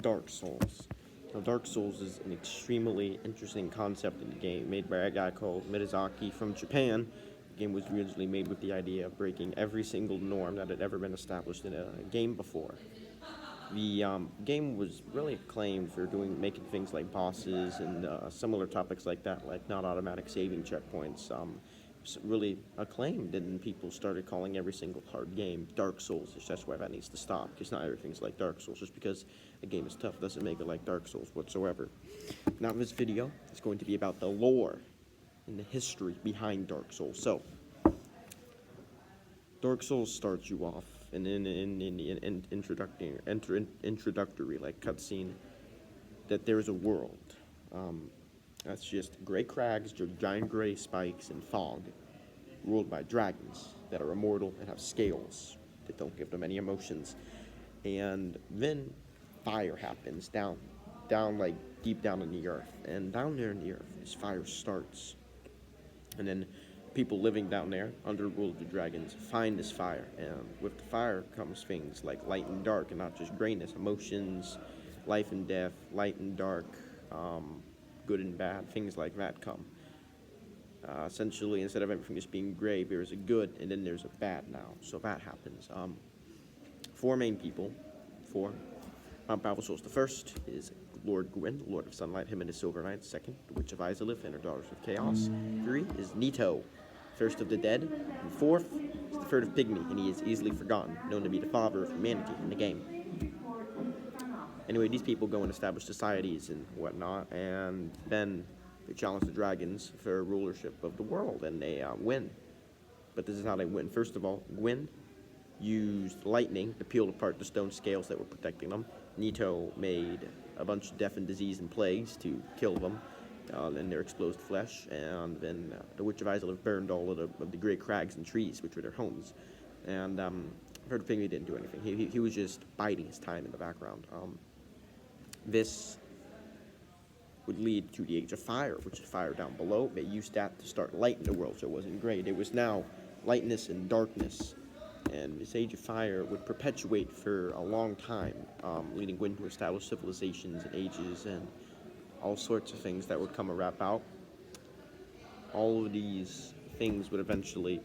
Dark Souls. Now, Dark Souls is an extremely interesting concept in the game, made by a guy called Miyazaki from Japan. The game was originally made with the idea of breaking every single norm that had ever been established in a game before. The game was really acclaimed for making things like bosses and similar topics like that, like not automatic saving checkpoints. Really acclaimed, and people started calling every single hard game Dark Souls. That's why that needs to stop, because not everything's like Dark Souls. Just because a game is tough doesn't make it like Dark Souls whatsoever. Now, this video is going to be about the lore and the history behind Dark Souls. So, Dark Souls starts you off in introductory like cutscene that there is a world. That's just gray crags, giant gray spikes, and fog, ruled by dragons that are immortal and have scales that don't give them any emotions. And then fire happens down like deep down in the earth, and down there in the earth, this fire starts, and then people living down there under the rule of the dragons find this fire, and with the fire comes things like light and dark, and not just grayness, emotions, life and death, light and dark, good and bad, things like that come. Essentially, instead of everything just being gray, there's a good, and then there's a bad now. So that happens. Four main people. Four. Mount Balthasar. The first is Lord Gwyn, Lord of Sunlight, him and his Silver Knights. Second, the Witch of Izalith and her Daughters of Chaos. Three is Nito, first of the dead. And fourth is the third of Pygmy, and he is easily forgotten, known to be the father of humanity in the game. Anyway, these people go and establish societies and whatnot, and then they challenge the dragons for rulership of the world, and they win. But this is how they win. First of all, Gwyn used lightning to peel apart the stone scales that were protecting them. Nito made a bunch of death and disease and plagues to kill them in their exposed flesh, and then the Witch of Izalith burned all of the great crags and trees, which were their homes. And Heard Pygmy didn't do anything. He was just biding his time in the background. This would lead to the Age of Fire, which is fire down below. They used that to start light in the world, so it wasn't gray. There was now lightness and darkness. And this Age of Fire would perpetuate for a long time, leading Gwyn to establish civilizations and ages and all sorts of things that would come a wrap out. All of these things would eventually,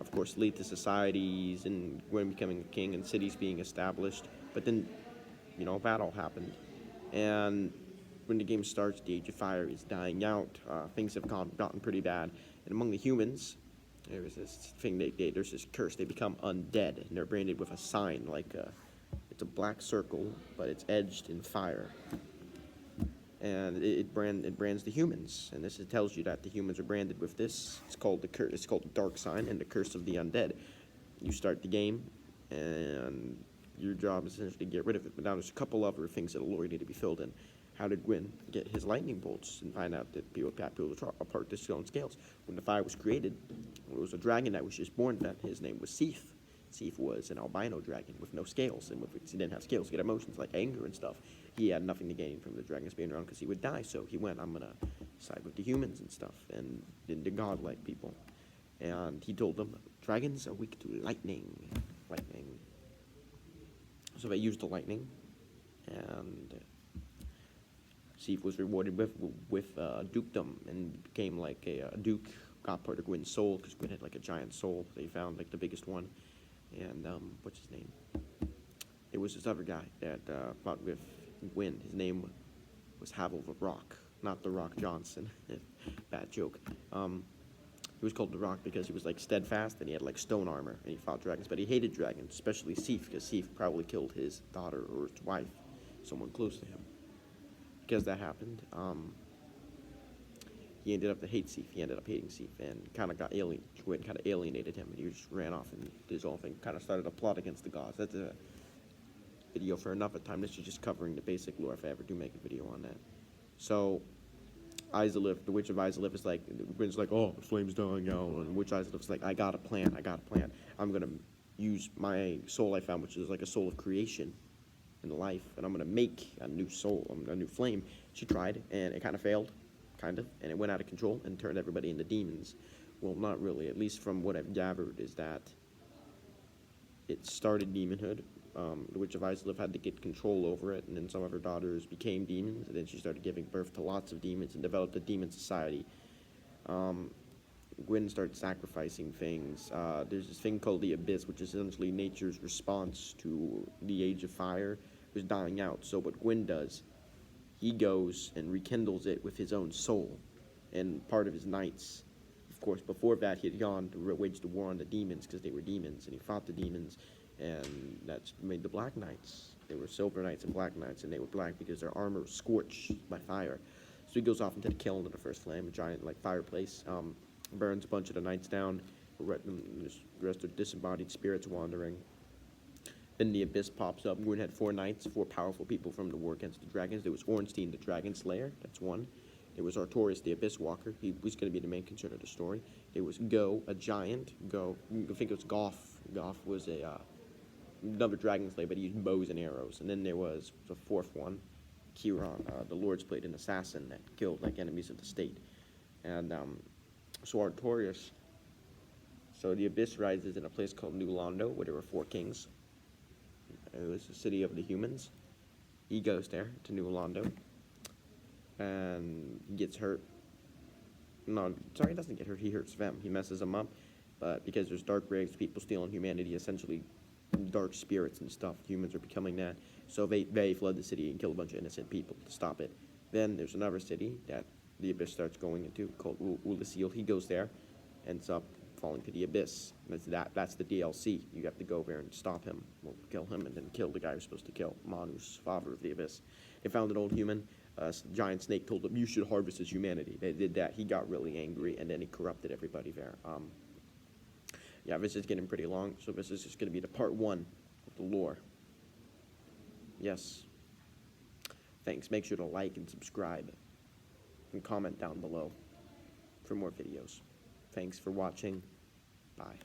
of course, lead to societies and Gwyn becoming a king and cities being established. But then, that all happened. And when the game starts, the Age of Fire is dying out. Things have gotten pretty bad. And among the humans, there's this thing, there's this curse. They become undead, and they're branded with a sign, it's a black circle, but it's edged in fire. And it brands the humans, and this tells you that the humans are branded with this. It's called the curse. It's called the dark sign and the curse of the undead. You start the game, and your job is essentially to get rid of it. But now there's a couple other things that lore need to be filled in. How did Gwyn get his lightning bolts and find out that people apart the stone scales? When the fire was created, it was a dragon that was just born then. His name was Seath. Seath was an albino dragon with no scales, and he didn't have scales. He had emotions like anger and stuff. He had nothing to gain from the dragons being around because he would die. So he went, I'm going to side with the humans and stuff, and the godlike people. And he told them, dragons are weak to lightning. So they used the lightning, and Seath was rewarded with dukedom and became like a duke. Got part of Gwyn's soul because Gwyn had like a giant soul. They found like the biggest one, and what's his name? It was this other guy that fought with Gwyn. His name was Havel the Rock, not the Rock Johnson. Bad joke. He was called the Rock because he was like steadfast and he had like stone armor and he fought dragons, but he hated dragons, especially Seath, because Seath probably killed his daughter or his wife, someone close to him. Because that happened, he ended up to hate Seath. He ended up hating Seath and kind of alienated him, and he just ran off and did his own thing. Kind of started a plot against the gods. That's a video for another time. This is just covering the basic lore if I ever do make a video on that. So, Izalith, the Witch of Izalith is like, Gwyn's like, oh, the flame's dying out, and Witch Izalith's like, I got a plan. I'm going to use my soul I found, which is like a soul of creation in life, and I'm going to make a new soul, a new flame. She tried, and it kind of failed, and it went out of control and turned everybody into demons. Well, not really, at least from what I've gathered, is that it started demonhood, The Witch of Islip had to get control over it, and then some of her daughters became demons, and then she started giving birth to lots of demons and developed a demon society. Gwyn starts sacrificing things. There's this thing called the Abyss, which is essentially nature's response to the Age of Fire, was dying out. So what Gwyn does, he goes and rekindles it with his own soul, and part of his knights. Of course, before that, he had gone to wage the war on the demons because they were demons, and he fought the demons, and that's made the Black Knights. They were Silver Knights and Black Knights, and they were black because their armor was scorched by fire. So he goes off into the kiln of the First Flame, a giant like fireplace. Burns a bunch of the knights down, the rest of disembodied spirits wandering. Then the Abyss pops up. Gwyn had 4 knights, 4 powerful people from the war against the dragons. There was Ornstein, the Dragon Slayer, that's one. There was Artorias, the Abyss Walker. He was going to be the main concern of the story. There was Go, a giant. Go, I think it was Goff. Goff was another Dragon Slayer, but he used bows and arrows. And then there was the 4th one, Chiron, the Lord's Blade, an assassin that killed like enemies of the state. And so Artorias, so the Abyss rises in a place called New Londo, where there were 4 kings. It was the city of the humans. He goes there to New Londo, and he gets hurt. No, sorry, he doesn't get hurt. He hurts them. He messes them up, but because there's dark raves, people stealing humanity, essentially dark spirits and stuff. Humans are becoming that. So they flood the city and kill a bunch of innocent people to stop it. Then there's another city that the Abyss starts going into called Ulasil. He goes there, ends up falling to the Abyss. That's the DLC. You have to go there and stop him, well, kill him, and then kill the guy you're supposed to kill, Manus, father of the Abyss. They found an old human. A giant snake told him, "You should harvest his humanity." They did that. He got really angry, and then he corrupted everybody there. Yeah, this is getting pretty long, so this is just going to be the part 1 of the lore. Yes. Thanks. Make sure to like and subscribe, and comment down below for more videos. Thanks for watching. Bye.